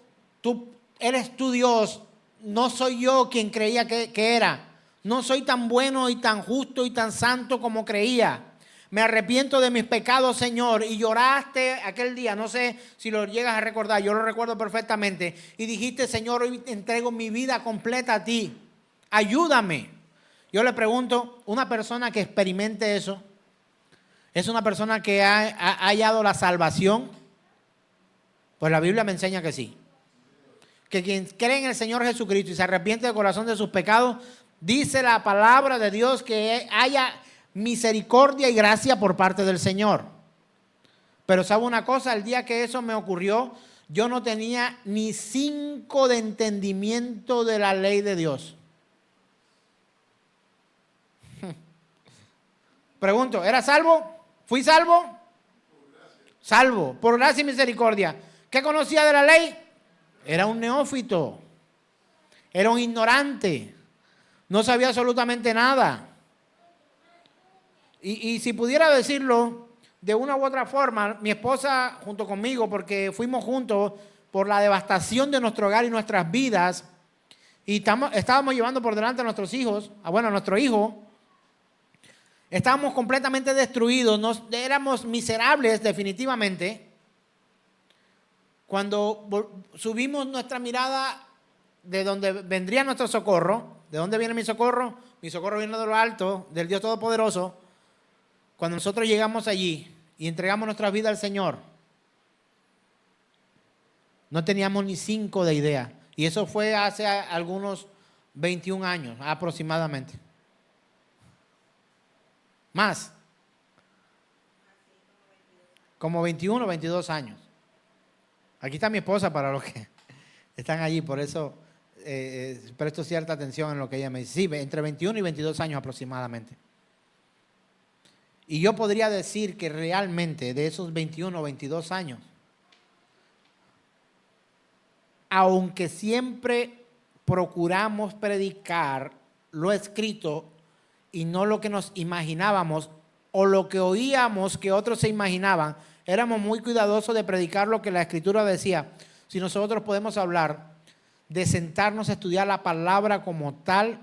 eres tu Dios, no soy yo quien creía que era, no soy tan bueno y tan justo y tan santo como creía, me arrepiento de mis pecados, Señor, y lloraste aquel día, no sé si lo llegas a recordar, yo lo recuerdo perfectamente, y dijiste, Señor, hoy entrego mi vida completa a ti, ayúdame. Yo le pregunto, una persona que experimente eso, ¿es una persona que ha hallado la salvación? Pues la Biblia me enseña que sí. que quien cree en el Señor Jesucristo y se arrepiente de corazón de sus pecados, dice la palabra de Dios que haya misericordia y gracia por parte del Señor. Pero ¿sabe una cosa? El día que eso me ocurrió, yo no tenía ni 5 de entendimiento de la ley de Dios. Pregunto, ¿era salvo? ¿Fui salvo? Salvo, por gracia y misericordia. ¿Qué conocía de la ley? Era un neófito, era un ignorante, no sabía absolutamente nada. Y si pudiera decirlo de una u otra forma, mi esposa junto conmigo, porque fuimos juntos por la devastación de nuestro hogar y nuestras vidas, y estábamos llevando por delante a nuestros hijos, a nuestro hijo, estábamos completamente destruidos, éramos miserables definitivamente. Cuando subimos nuestra mirada de donde vendría nuestro socorro, ¿de dónde viene mi socorro? Mi socorro viene de lo alto, del Dios Todopoderoso. Cuando nosotros llegamos allí y entregamos nuestra vida al Señor, no teníamos ni 5 de idea. Y eso fue hace algunos 21 años aproximadamente. Más. Como 21 o 22 años. Aquí está mi esposa para los que están allí, por eso presto cierta atención en lo que ella me dice. Sí, entre 21 y 22 años aproximadamente. Y yo podría decir que realmente de esos 21 o 22 años, aunque siempre procuramos predicar lo escrito y no lo que nos imaginábamos o lo que oíamos que otros se imaginaban, éramos muy cuidadosos de predicar lo que la Escritura decía. Si nosotros podemos hablar de sentarnos a estudiar la palabra como tal,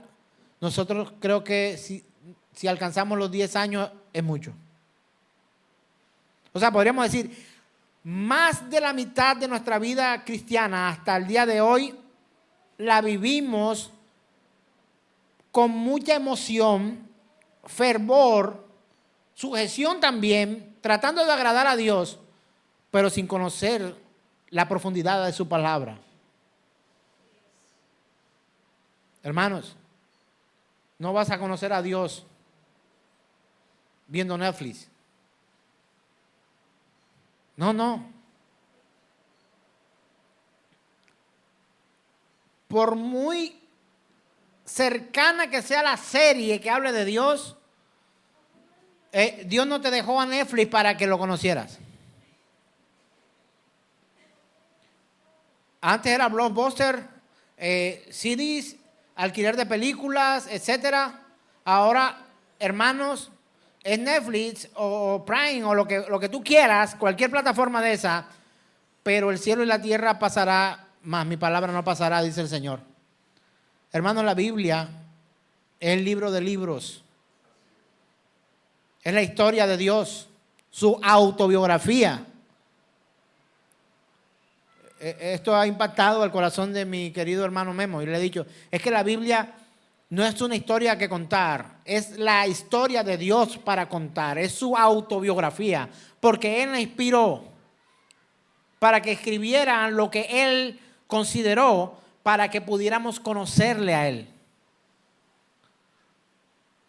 nosotros creo que si alcanzamos los 10 años es mucho. O sea, podríamos decir, más de la mitad de nuestra vida cristiana hasta el día de hoy la vivimos con mucha emoción, fervor, sujeción también, tratando de agradar a Dios, pero sin conocer la profundidad de su palabra. Hermanos, no vas a conocer a Dios viendo Netflix. No. Por muy cercana que sea la serie que hable de Dios, Dios no te dejó a Netflix para que lo conocieras. Antes era Blockbuster, CDs, alquiler de películas, etcétera. Ahora, hermanos, es Netflix o Prime o lo que tú quieras, cualquier plataforma de esa, pero el cielo y la tierra pasará, más mi palabra no pasará, dice el Señor. Hermanos, la Biblia es el libro de libros. Es la historia de Dios, su autobiografía. Esto ha impactado el corazón de mi querido hermano Memo y le he dicho, es que la Biblia no es una historia que contar, es la historia de Dios para contar, es su autobiografía, porque Él la inspiró para que escribieran lo que Él consideró para que pudiéramos conocerle a Él.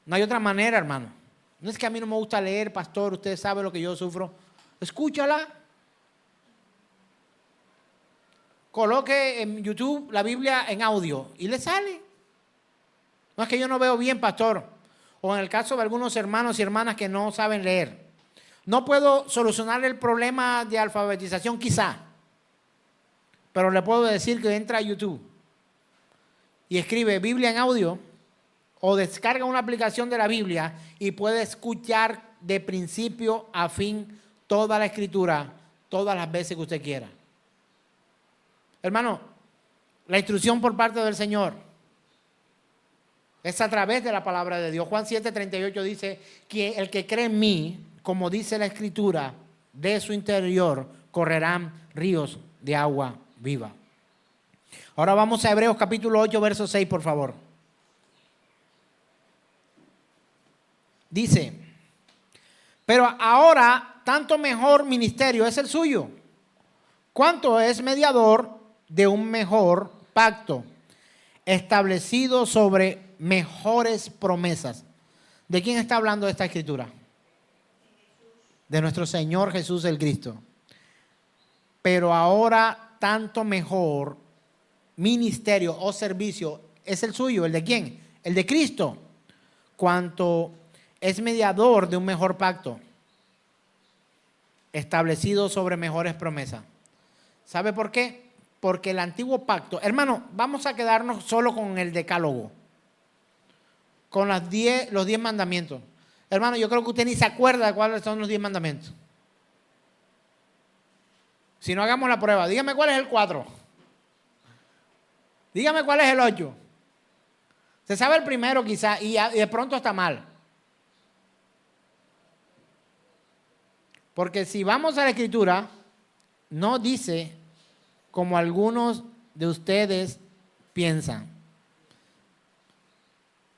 No hay otra manera, hermano. No es que a mí no me gusta leer, pastor, usted sabe lo que yo sufro. Escúchala. Coloque en YouTube la Biblia en audio y le sale. No es que yo no veo bien, pastor. O en el caso de algunos hermanos y hermanas que no saben leer. No puedo solucionar el problema de alfabetización quizá. Pero le puedo decir que entra a YouTube y escribe Biblia en audio o descarga una aplicación de la Biblia y puede escuchar de principio a fin toda la escritura, todas las veces que usted quiera. Hermano, la instrucción por parte del Señor es a través de la palabra de Dios. Juan 7:38 dice que el que cree en mí, como dice la Escritura, de su interior correrán ríos de agua viva. Ahora vamos a Hebreos capítulo 8, verso 6, por favor. Dice, pero ahora tanto mejor ministerio es el suyo, cuanto es mediador de un mejor pacto, establecido sobre mejores promesas. ¿De quién está hablando esta escritura? De nuestro Señor Jesús el Cristo. Pero ahora tanto mejor ministerio o servicio es el suyo. ¿El de quién? El de Cristo. Cuanto es mediador de un mejor pacto, establecido sobre mejores promesas. ¿Sabe por qué? Porque el antiguo pacto, hermano, vamos a quedarnos solo con el decálogo, con los 10 mandamientos. Hermano, yo creo que usted ni se acuerda de cuáles son los 10 mandamientos. Si no, hagamos la prueba. Dígame cuál es el 4. Dígame cuál es el 8. Se sabe el primero quizá y de pronto está mal. Porque si vamos a la escritura, no dice como algunos de ustedes piensan.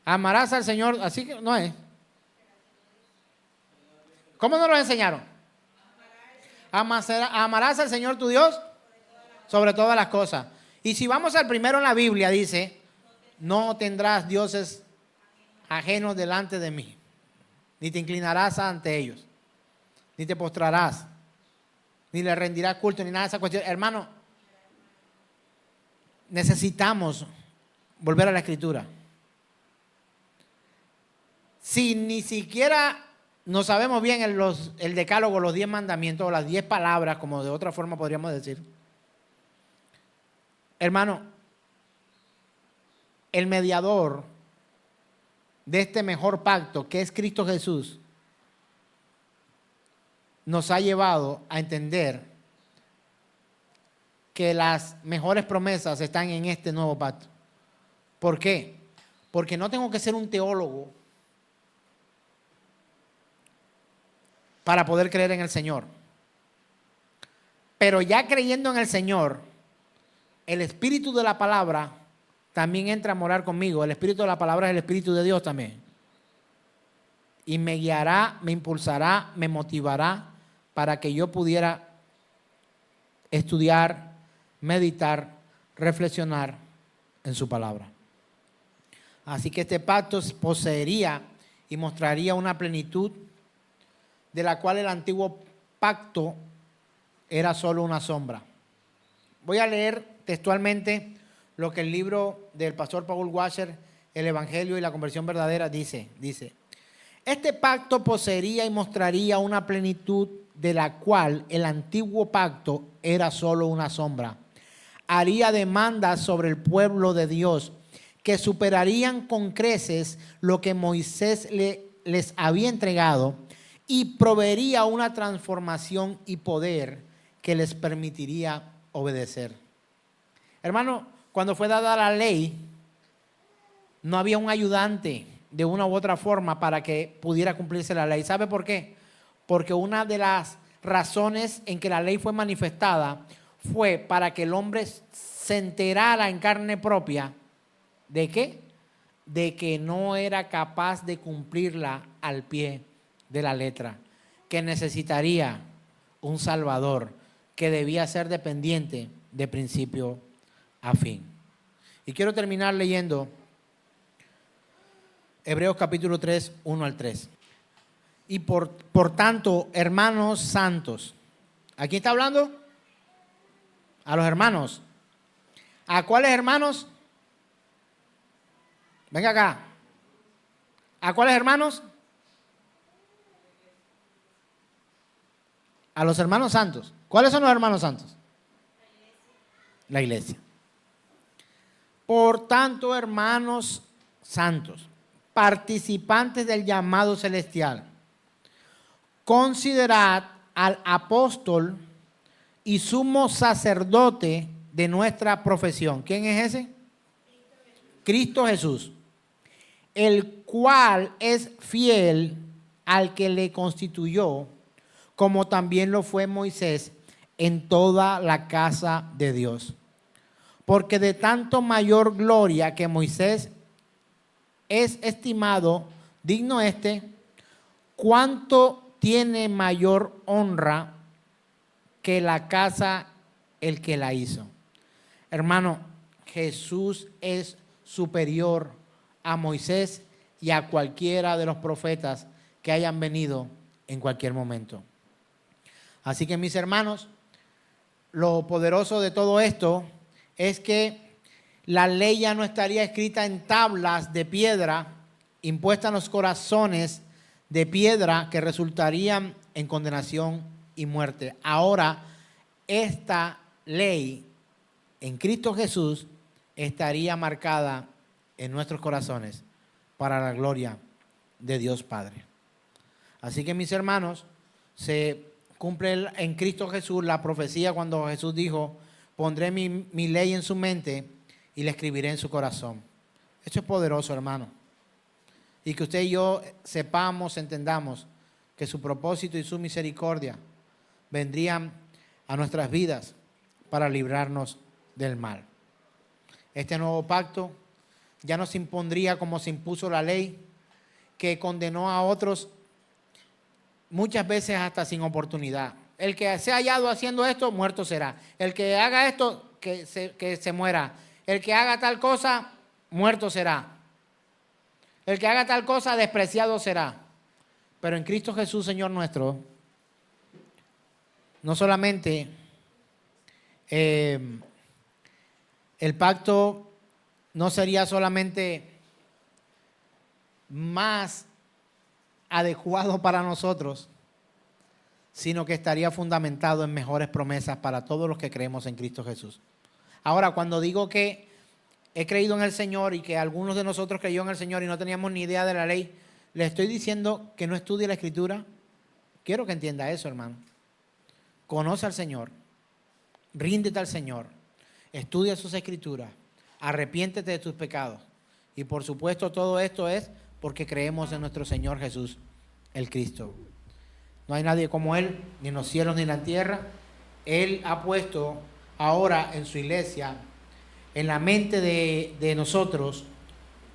Amarás al Señor, así que no es. ¿Cómo nos lo enseñaron? Amarás al Señor tu Dios sobre todas las cosas. Y si vamos al primero en la Biblia, dice, no tendrás dioses ajenos delante de mí, ni te inclinarás ante ellos, ni te postrarás, ni le rendirás culto, ni nada de esa cuestión. Hermano, necesitamos volver a la escritura. Si ni siquiera no sabemos bien el decálogo, los 10 mandamientos o las 10 palabras, como de otra forma podríamos decir. Hermano, el mediador de este mejor pacto, que es Cristo Jesús, nos ha llevado a entender que las mejores promesas están en este nuevo pacto. ¿Por qué? Porque no tengo que ser un teólogo para poder creer en el Señor. Pero ya creyendo en el Señor, el Espíritu de la palabra también entra a morar conmigo. El Espíritu de la palabra es el Espíritu de Dios también. Y me guiará, me impulsará, me motivará para que yo pudiera estudiar, meditar, reflexionar en su palabra. Así que este pacto poseería y mostraría una plenitud de la cual el antiguo pacto era solo una sombra. Voy a leer textualmente lo que el libro del pastor Paul Washer, El Evangelio y la Conversión Verdadera, dice. Este pacto poseería y mostraría una plenitud de la cual el antiguo pacto era solo una sombra. Haría demandas sobre el pueblo de Dios que superarían con creces lo que Moisés les había entregado, y proveería una transformación y poder que les permitiría obedecer. Hermano, cuando fue dada la ley, no había un ayudante de una u otra forma para que pudiera cumplirse la ley. ¿Sabe por qué? Porque una de las razones en que la ley fue manifestada fue para que el hombre se enterara en carne propia ¿de qué? De que no era capaz de cumplirla al pie de la letra, que necesitaría un Salvador, que debía ser dependiente de principio a fin. Y quiero terminar leyendo Hebreos capítulo 3, 1 al 3. Y por tanto, hermanos santos, ¿a quién está hablando? A los hermanos. ¿A cuáles hermanos? Venga acá. ¿A cuáles hermanos? A los hermanos santos. ¿Cuáles son los hermanos santos? La iglesia. Por tanto, hermanos santos, participantes del llamado celestial, considerad al apóstol y sumo sacerdote de nuestra profesión. ¿Quién es ese? Cristo Jesús, el cual es fiel al que le constituyó, como también lo fue Moisés en toda la casa de Dios. Porque de tanto mayor gloria que Moisés es estimado digno cuánto tiene mayor honra que la casa el que la hizo. Hermano, Jesús es superior a Moisés y a cualquiera de los profetas que hayan venido en cualquier momento. Así que, mis hermanos, lo poderoso de todo esto es que la ley ya no estaría escrita en tablas de piedra, impuestas en los corazones de piedra que resultarían en condenación y muerte. Ahora, esta ley en Cristo Jesús estaría marcada en nuestros corazones para la gloria de Dios Padre. Así que, mis hermanos, se cumple en Cristo Jesús la profecía cuando Jesús dijo: pondré mi ley en su mente y la escribiré en su corazón. Esto es poderoso, hermano. Y que usted y yo sepamos, entendamos que su propósito y su misericordia vendrían a nuestras vidas para librarnos del mal. Este nuevo pacto ya no se impondría como se impuso la ley, que condenó a otros muchas veces hasta sin oportunidad. El que sea hallado haciendo esto, muerto será. El que haga esto, que se muera. El que haga tal cosa, muerto será. El que haga tal cosa, despreciado será. Pero en Cristo Jesús, Señor nuestro, no solamente el pacto no sería solamente más adecuado para nosotros, sino que estaría fundamentado en mejores promesas para todos los que creemos en Cristo Jesús. Ahora, cuando digo que he creído en el Señor y que algunos de nosotros creyó en el Señor y no teníamos ni idea de la ley, ¿le estoy diciendo que no estudie la Escritura? Quiero que entienda eso, hermano. Conoce al Señor, ríndete al Señor, estudia sus Escrituras, arrepiéntete de tus pecados. Y por supuesto todo esto es porque creemos en nuestro Señor Jesús, el Cristo. No hay nadie como Él, ni en los cielos ni en la tierra. Él ha puesto ahora en su iglesia, en la mente de nosotros,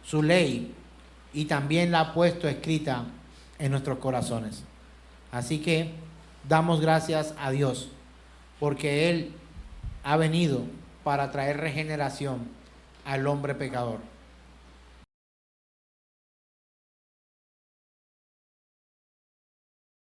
su ley, y también la ha puesto escrita en nuestros corazones. Así que damos gracias a Dios, porque Él ha venido para traer regeneración al hombre pecador.